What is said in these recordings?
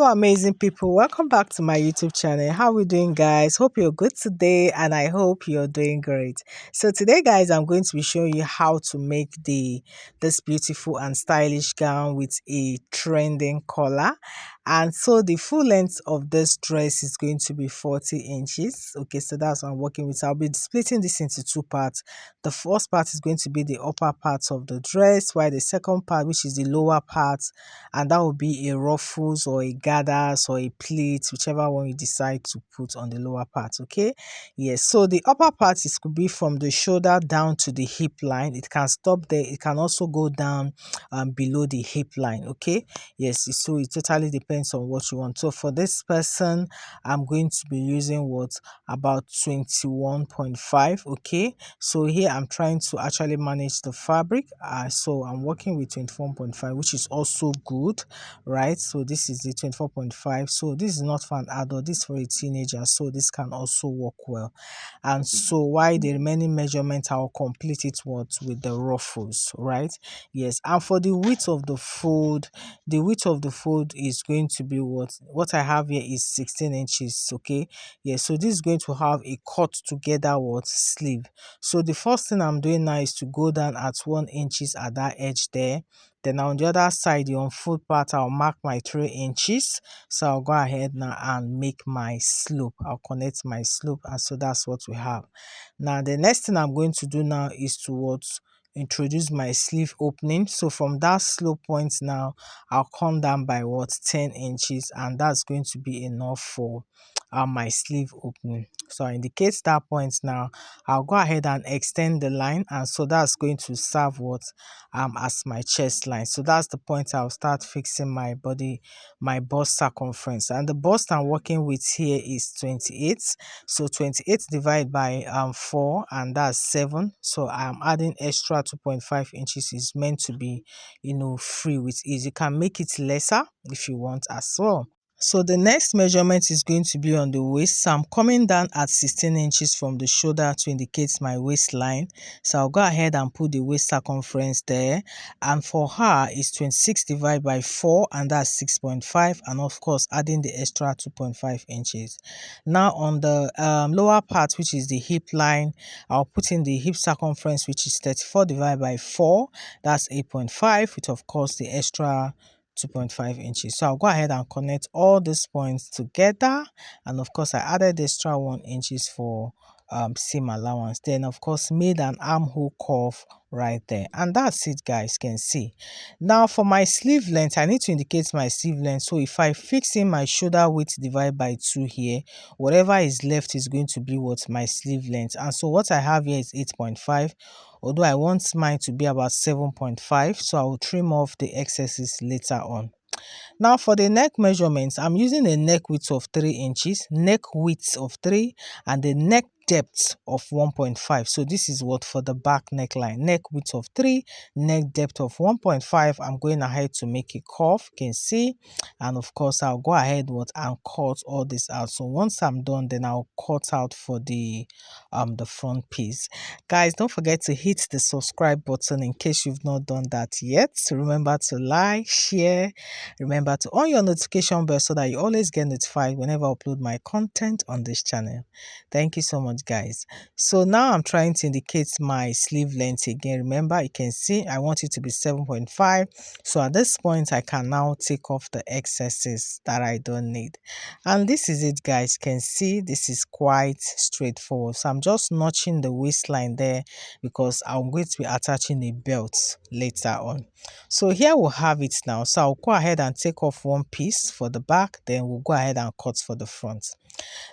Hello amazing people, welcome back to my YouTube channel. How we doing, guys? Hope you're good today and I hope you're doing great. So today, guys, I'm going to be showing you how to make this beautiful and stylish gown with a trending collar. And so the full length of this dress is going to be 40 inches. Okay, so that's what I'm working with. I'll be splitting this into two parts. The first part is going to be the upper part of the dress, while the second part, which is the lower part, and that will be a ruffles or a gathers or a pleat, whichever one you decide to put on the lower part. Okay, yes, so the upper part is could be from the shoulder down to the hip line. It can stop there, it can also go down below the hip line. Okay, yes, so it totally depends on what you want. So for this person, I'm going to be using what, about 21.5. okay, so here I'm trying to actually manage the fabric, so I'm working with 24.5, which is also good, right? So this is the 24.5. So this is not for an adult, this is for a teenager, so this can also work well. And so why the remaining measurement, I'll complete it with the ruffles, right? Yes, and for the width of the fold, is going to be what I have here is 16 inches. Okay, yeah, so this is going to have a cut together sleeve. So the first thing I'm doing now is to go down at 1 inches at that edge there. Then on the other side, the unfold part, I'll mark my 3 inches. So I'll go ahead now and make my slope. I'll connect my slope, and so that's what we have. Now the next thing I'm going to do now is to introduce my sleeve opening. So from that slope point now, I'll come down by 10 inches, and that's going to be enough for my sleeve opening. So I indicate that point now. I'll go ahead and extend the line, and so that's going to serve as my chest line. So that's the point I'll start fixing my bust circumference, and the bust I'm working with here is 28. So 28 divided by 4, and that's 7. So I'm adding extra 2.5 inches. Is meant to be free with ease. You can make it lesser if you want as well. So the next measurement is going to be on the waist. So I'm coming down at 16 inches from the shoulder to indicate my waistline. So I'll go ahead and put the waist circumference there. And for her, it's 26 divided by 4, and that's 6.5. And of course, adding the extra 2.5 inches. Now on the lower part, which is the hip line, I'll put in the hip circumference, which is 34 divided by 4. That's 8.5, with of course the extra 2.5 inches. So I'll go ahead and connect all these points together, and of course I added extra 1 inches for seam allowance. Then of course made an armhole curve right there, and that's it, guys. Can see now for my sleeve length, I need to indicate my sleeve length. So if I fix in my shoulder width divided by 2 here, whatever is left is going to be my sleeve length. And so what I have here is 8.5, although I want mine to be about 7.5, so I will trim off the excesses later on. Now for the neck measurements, I'm using a neck width of 3 inches, neck width of 3, and the neck depth of 1.5. So this is what for the back neckline, neck width of 3, neck depth of 1.5. I'm going ahead to make a curve, you can see, and of course I'll go ahead and cut all this out. So once I'm done, then I'll cut out for the front piece. Guys, don't forget to hit the subscribe button in case you've not done that yet. Remember to like, share, remember to on your notification bell so that you always get notified whenever I upload my content on this channel. Thank you so much, guys. So now I'm trying to indicate my sleeve length again. Remember, you can see I want it to be 7.5. So at this point I can now take off the excesses that I don't need, and this is it, guys. You can see this is quite straightforward. So I'm just notching the waistline there because I'm going to be attaching a belt later on. So here we'll have it now. So I'll go ahead and take off one piece for the back, then we'll go ahead and cut for the front.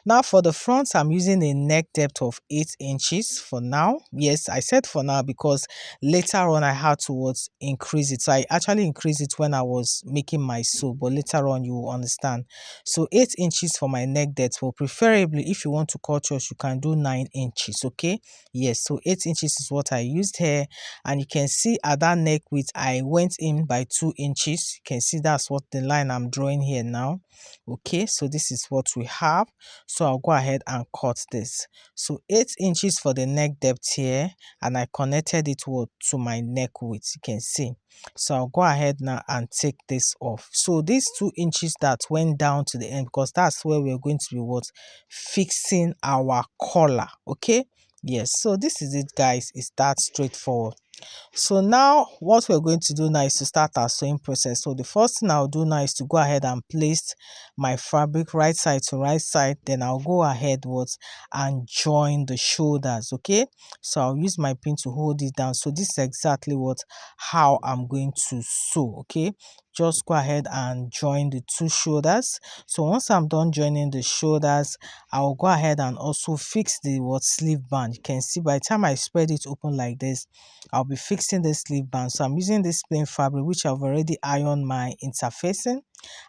Now for the front, I'm using a neck depth of 8 inches for now. Yes, I said for now because later on I had to increase it. So I actually increased it when I was making my sew, but later on you will understand. So 8 inches for my neck depth. Well, preferably if you want to cut yours, you can do 9 inches. Okay, yes, so 8 inches is what I used here, and you can see at that neck width I went in by 2 inches. You can see that's what the line I'm drawing here now. Okay, so this is what we have. So I'll go ahead and cut this. So 8 inches for the neck depth here, and I connected it to my neck width, you can see. So I'll go ahead now and take this off. So these 2 inches that went down to the end, because that's where we're going to be fixing our collar. Okay, yes, so this is it guys. It's that straightforward. So now what we're going to do now is to start our sewing process. So the first thing I'll do now is to go ahead and place my fabric right side to right side. Then I'll go ahead and join the shoulders. Okay, so I'll use my pin to hold it down. So this is exactly how I'm going to sew. Okay, just go ahead and join the 2 shoulders. So once I'm done joining the shoulders, I'll go ahead and also fix the sleeve band. You can see by the time I spread it open like this, I'll be fixing the sleeve band. So I'm using this plain fabric which I've already ironed my interfacing,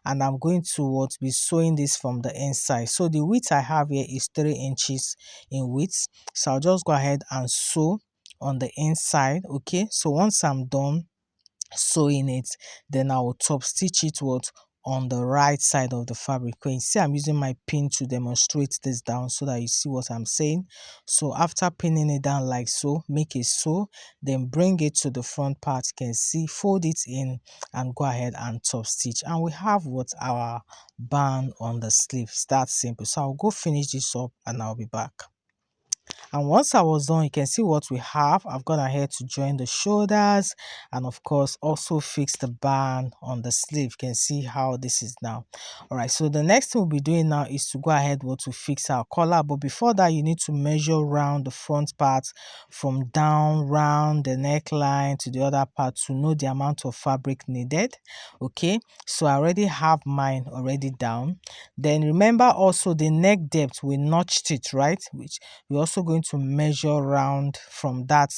and I'm going to be sewing this from the inside. So the width I have here is 3 inches in width. So I'll just go ahead and sew on the inside. Okay, so once I'm done sewing it, then I will top stitch it on the right side of the fabric. You can see I'm using my pin to demonstrate this down so that you see what I'm saying. So after pinning it down like so, make a sew, then bring it to the front part. You can see, fold it in and go ahead and top stitch, and we have our band on the sleeve. That's simple. So I'll go finish this up and I'll be back. And once I was done, you can see what we have. I've gone ahead to join the shoulders and of course also fix the band on the sleeve. You can see how this is now. All right, so the next thing we'll be doing now is to go ahead to fix our collar. But before that, you need to measure round the front part from down round the neckline to the other part to know the amount of fabric needed. Okay, so I already have mine already down. Then remember also the neck depth, we notched it, right? Which we're also going to measure round from that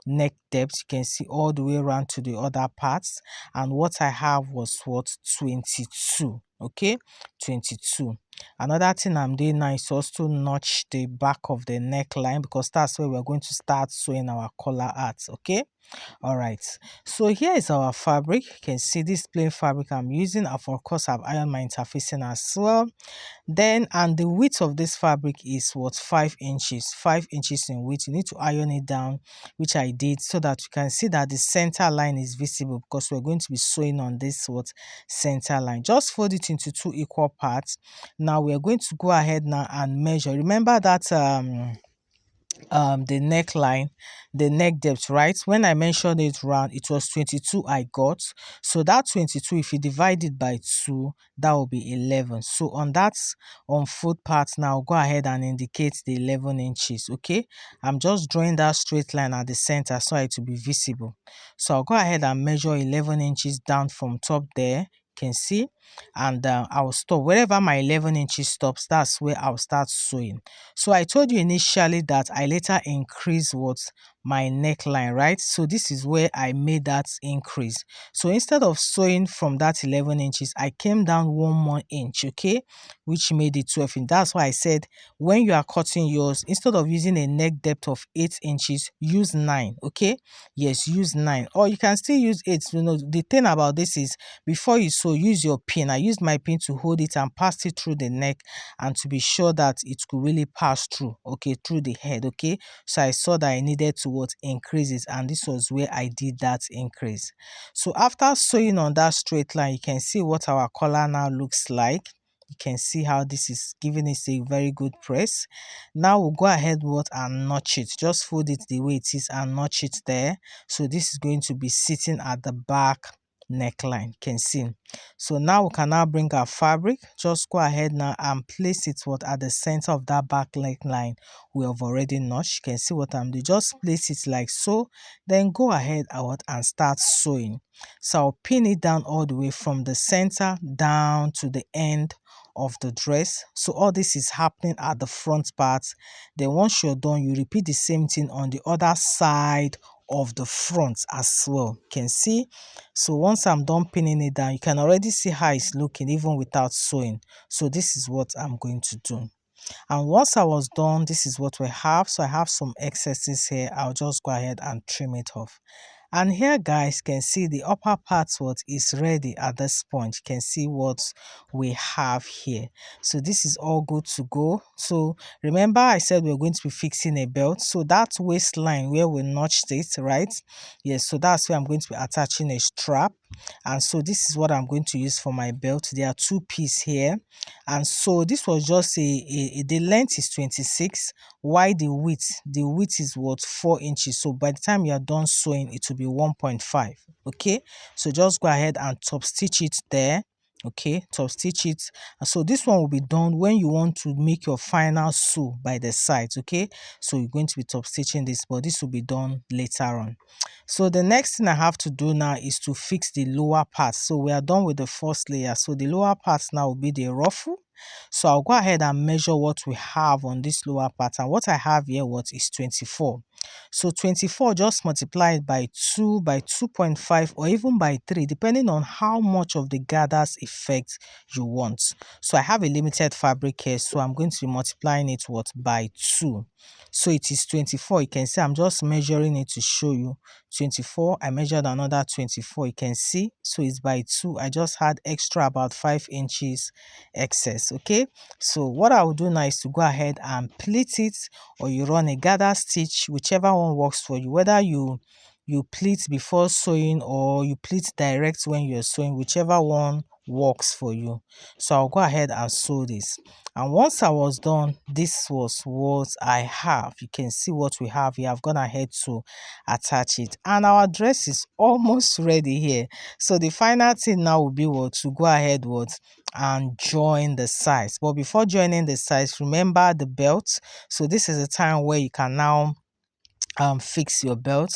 neck depth. You can see all the way around to the other parts, and what I have was 22. Okay, 22. Another thing I'm doing now is also notch the back of the neckline, because that's where we're going to start sewing our collar at. Okay, all right, so here is our fabric. You can see this plain fabric I'm using. Of course, I've ironed my interfacing as well. Then, and the width of this fabric is 5 inches, 5 inches in width. You need to iron it down, which I did, so that you can see that the center line is visible, because we're going to be sewing on this center line. Just fold it into 2 equal parts. Now we're going to go ahead now and measure. Remember that the neckline, the neck depth, right? When I mentioned it round, it was 22 I got. So that 22, if you divide it by 2, that will be 11. So on that foot part now, go ahead and indicate the 11 inches. Okay, I'm just drawing that straight line at the center so it will be visible. So I'll go ahead and measure 11 inches down from top there. Can see, and I'll stop wherever my 11 inches stops. That's where I'll start sewing. So I told you initially that I later increased my neckline, right? So this is where I made that increase. So instead of sewing from that 11 inches, I came down 1 more inch. Okay, which made it 12 inches. That's why I said when you are cutting yours, instead of using a neck depth of 8 inches, use 9. Okay, yes, use 9, or you can still use 8. The thing about this is, before you sew, use your pin. I used my pin to hold it and pass it through the neck, and to be sure that it could really pass through, okay, through the head. Okay, so I saw that I needed to increase it, and this was where I did that increase. So after sewing on that straight line, you can see what our collar now looks like. You can see how this is giving it a very good press. Now we'll go ahead and notch it. Just fold it the way it is and notch it there. So this is going to be sitting at the back neckline. You can see. So now we can now bring our fabric. Just go ahead now and place it at the center of that back neckline we have already notched. You can see what I'm doing. Just place it like so, then go ahead and start sewing. So I'll pin it down all the way from the center down to the end of the dress. So all this is happening at the front part. Then once you're done, you repeat the same thing on the other side of the front as well. You can see. So once I'm done pinning it down, you can already see how it's looking even without sewing. So this is what I'm going to do. And once I was done, this is what we have. So I have some excesses here. I'll just go ahead and trim it off. And here guys can see the upper part what is ready at this point. You can see what we have here. So this is all good to go. So remember I said we're going to be fixing a belt. So that waistline where we notched it, right? Yes, so that's where I'm going to be attaching a strap. And so this is what I'm going to use for my belt. There are two pieces here. And so this was just the length is 26. Why the width is what, 4 inches. So by the time you are done sewing, it will be 1.5. Okay, so just go ahead and top stitch it there. Okay, top stitch it. And so this one will be done when you want to make your final sew by the sides. Okay, so you're going to be top stitching this, but this will be done later on. So the next thing I have to do now is to fix the lower part. So we are done with the first layer. So the lower part now will be the ruffle. So I'll go ahead and measure what we have on this lower part. And what I have here is 24. So 24, just multiply it by 2, by 2.5, or even by 3, depending on how much of the gathers effect you want. So I have a limited fabric here, so I'm going to be multiplying it by 2. So it is 24. You can see I'm just measuring it to show you. 24, I measured another 24. You can see, so it's by 2. I just had extra about 5 inches excess. Okay, so what I will do now is to go ahead and pleat it, or you run a gather stitch, whichever one works for you, whether you pleat before sewing or you pleat direct when you're sewing, whichever one works for you. So I'll go ahead and sew this. And once I was done, this was what I have. You can see what we have here. I've gone ahead to attach it, and our dress is almost ready here. So the final thing now will be to go ahead and join the sides. But before joining the sides, remember the belt. So this is a time where you can now fix your belt.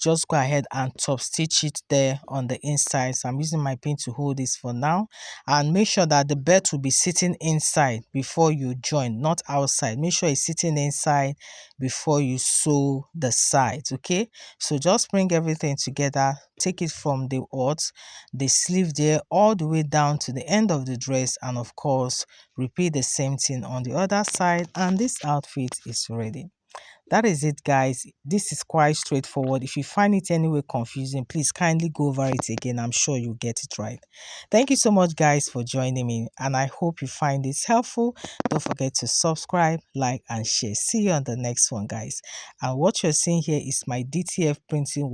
Just go ahead and top stitch it there on the inside. So I'm using my pin to hold this for now, and make sure that the belt will be sitting inside before you join, not outside. Make sure it's sitting inside before you sew the sides. Okay, so just bring everything together, take it from the sleeve there all the way down to the end of the dress, and of course repeat the same thing on the other side, and this outfit is ready. That is it, guys. This is quite straightforward. If you find it anyway confusing, please kindly go over it again. I'm sure you'll get it right. Thank you so much, guys, for joining me, and I hope you find this helpful. Don't forget to subscribe, like, and share. See you on the next one, guys. And what you're seeing here is my DTF printing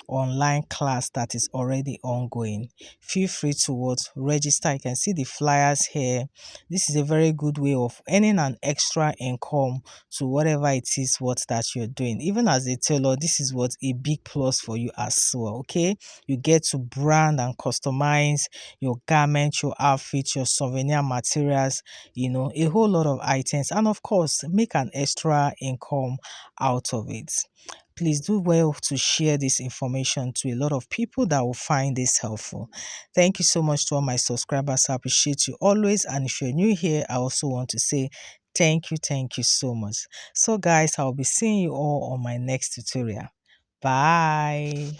online class that is already ongoing. Feel free to register. You can see the flyers here. This is a very good way of earning an extra income to whatever it is that you're doing. Even as a tailor, this is a big plus for you as well. Okay, you get to brand and customize your garment, your outfit, your souvenir materials, a whole lot of items, and of course make an extra income out of it. Please do well to share this information to a lot of people that will find this helpful. Thank you so much to all my subscribers. I appreciate you always. And if you're new here, I also want to say thank you so much. So guys, I'll be seeing you all on my next tutorial. Bye.